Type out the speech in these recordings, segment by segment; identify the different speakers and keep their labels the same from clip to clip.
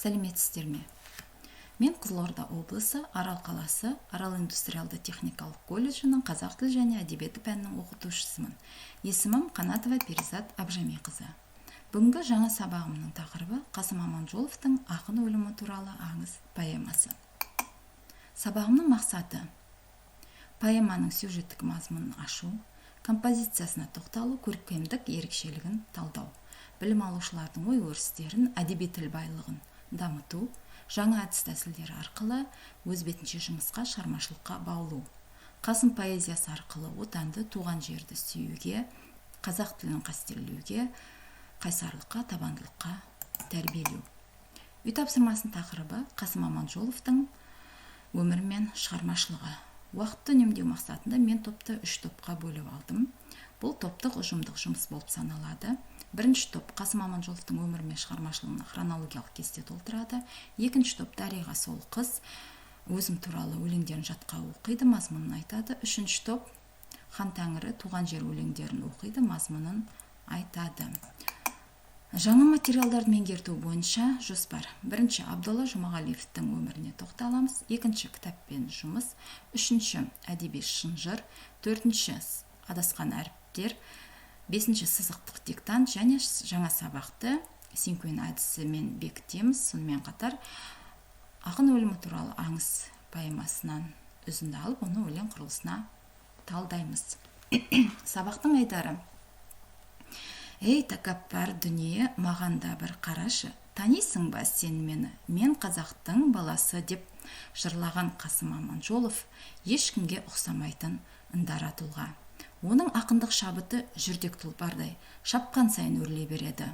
Speaker 1: Сәлеметсіздер ме? Мен Қызылорда облысы, Арал қаласы, Арал индустриалды техникалық колледжінің қазақ тілі және әдебиеті пәнінің оқытушысымын. Есімім Қанатова Перизат Абжамиқызы. Бүгінгі жаңа сабағымның тақырыбы Қасым Аманжоловтың «Ақын өлімі туралы аңыз» поэмасы. Сабағымның мақсаты поэманың сюжеттік мазмұнын ашу, композициясына тоқталу, көркемдік ерекшелігін талдау, білім алушылардың ой өрістерін, әдеби тіл байлығын дамыту, жаңа әдіс-тәсілдер арқылы өз бетінше жұмысқа, шығармашылыққа баулу. Қасым поэзиясы арқылы отанды, туған жерді сүюге, қазақ тілін қастерлеуге, қайсарлыққа, табандылыққа тәрбиелеу. Үй тапсырмасының тақырыбы Қасым Аманжоловтың өмірі мен шығармашылығы. Уақытты үнемдеу мақсатында мен топты 3 топқа бөліп алдым. Бұл топтық ұжымдық жұмыс болып саналады. Бірінші топ Қасым Аманжоловтың өмірі мен шығармашылығына хронологиялық кесте толтырады. Екінші топ Дариға сол қыз өзім туралы өлеңдерін жатқа оқиды, мазмұнын айтады. Үшінші топ Хан Тәңірі туған жер өлеңдерін оқиды, мазмұнын айтады. Жаңа материалдарды меңгерту бойынша жоспар. Бірінші Абдолла Жұмағалиевтің өміріне тоқталамыз. Екінші кітаппен жұмыс. Үшінші әдеби шынжыр. Төртінші адасқан әріптер. Бесінші сызықтық диктант және жаңа сабақты синквен әдісімен бекітеміз. Сонымен қатар Ақын өлімі туралы аңыз поэмасынан үзінді алып, оны өлең құрылысына талдаймыз. Сабақтың айдары. Ей, тәкаппар дүние, маған да бір қарашы, танисың ба сен мені, мен қазақтың баласы деп жырлаған Қасым Аманжолов ешкімге ұқсамайтын ындара тұлға. Оның ақындық шабыты жүрдек тұлпардай, шапқан сайын өрлей береді.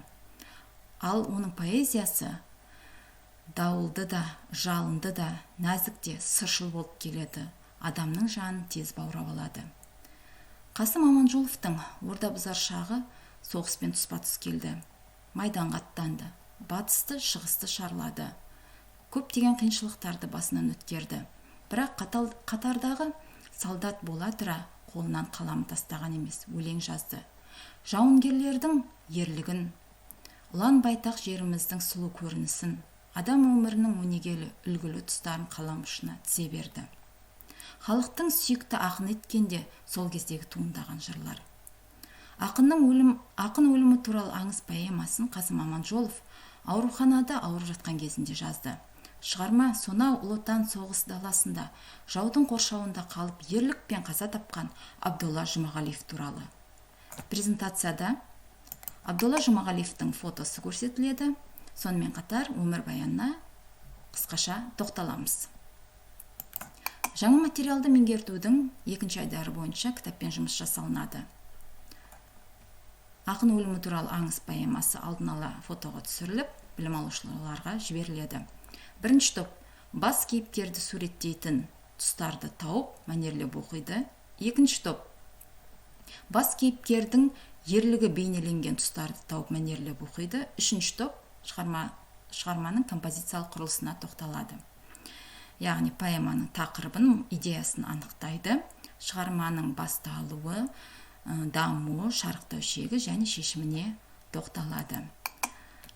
Speaker 1: Ал оның поэзиясы дауылды да, жалынды да, нәзік те, сыршыл болып келеді. Адамның жанын тез баурап алады. Қасым Аманжоловтың орда-бұзар шағы соғыспен тұспа-тұс келді. Майданға аттанды. Батысты, шығысты шарлады. Көптеген қиыншылықтарды басынан өткерді. Бірақ қатардағы солдат бола тұра қолынан қаламы тастаған емес, өлең жазды. Жауынгерлердің ерлігін, ұлан байтақ жеріміздің сұлу көрінісін, адам өмірінің өнегелі, үлгілі тұстарын қалам ұшына тізе берді. Халықтың сүйікті ақын еткенде сол кездегі туындаған жырлар. Ақын өлімі туралы аңыз поэмасын Қасым Аманжолов ауруханада ауырып жатқан кезінде жазды. Шығарма сонау Ұлы Отан соғыс даласында жаудың қоршауында қалып ерлікпен қаза тапқан Абдолла Жұмағалиев туралы. Презентацияда Абдолла Жұмағалиевтің фотосы көрсетіледі. Сонымен қатар өмірбаянына қысқаша тоқталамыз. Жаңа материалды меңгертудің екінші айдары бойынша кітаппен жұмыс жасалынады. Ақын өлімі туралы аңыз поэмасы алдын ала фотоға түсіріліп, білім алушыларға жіберіледі. Бірінші топ бас кейіпкерді суреттейтін тұстарды тауып, мәнерлеп оқиды. Екінші топ бас кейіпкердің ерлігі бейнеленген тұстарды тауып, мәнерлеп оқиды. Үшінші топ шығарманың композициялық құрылысына тоқталады. Яғни поэманың тақырыбын, идеясын анықтайды. Шығарманың басталуы, дамуы, шарықтау шегі және шешіміне тоқталады.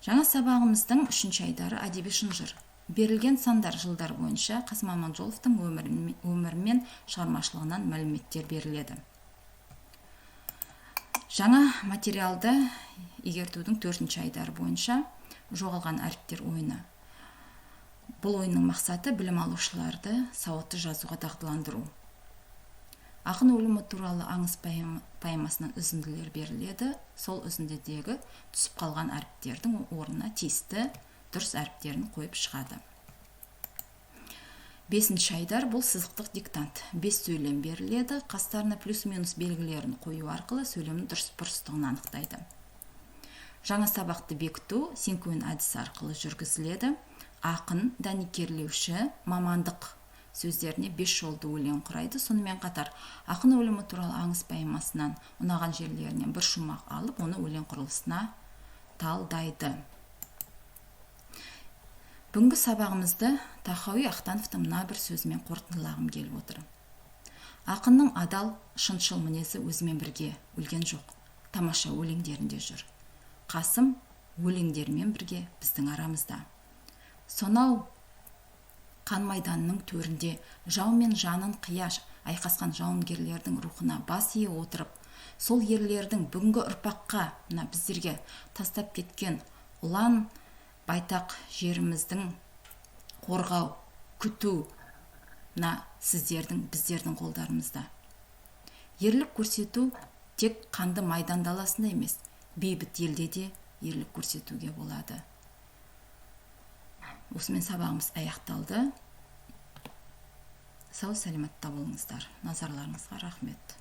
Speaker 1: Жаңа сабағымыздың үшінші айдары әдеби шынжыр. Берілген сандар жылдар бойынша Қасым Аманжоловтың өмірі мен шығармашылығынан мәліметтер беріледі. Жаңа материалды игертудің төртінші айдары бойынша жоғалған әріптер ойыны. Бұл ойынның мақсаты білім алушыларды сауатты жазуға дағдыландыру. Ақын өлімі туралы аңыз поэмасынан үзінділер беріледі. Сол үзіндідегі түсіп қалған әріптердің орнына тиісті дұрыс әріптерін қойып шығады. Бесінші айдар бұл сызықтық диктант. 5 сөйлем беріледі. Қастарына плюс-минус белгілерін қою арқылы сөйлемнің дұрыс-бұрыстығын анықтайды. Жаңа сабақты бекіту синквен әдісі арқылы жүргізіледі. Ақын, дәнекерлеуші, мамандық сөздеріне 5 жолды өлең құрайды. Сонымен қатар ақын өлімі туралы аңыз поэмасынан ұнаған жерлерінен бір шумақ алып, оны өлең құрылысына талдайды. Бүгінгі сабағымызды Тахауи Ахтановтың мына бір сөзімен қорытындылағым келіп отыр. Ақынның адал, шыншыл мінезі өзімен бірге өлген жоқ, тамаша өлеңдерінде жүр. Қасым өлеңдермен бірге біздің арамызда. сонау қан майданның төрінде жау мен жанын қияш айқасқан жауынгерлердің рухына бас ие отырып, сол ерлердің бүгінгі ұрпаққа, мына біздерге тастап кеткен ұлан байтақ жеріміздің қорғау, күту, мына сіздердің, біздердің қолдарымызда. Ерлік көрсету тек қанды майдан даласында емес, бейбіт елде де ерлік көрсетуге болады. Осымен сабағымыз аяқталды. Сау сәлематта болыңыздар. Назарларыңызға рахмет.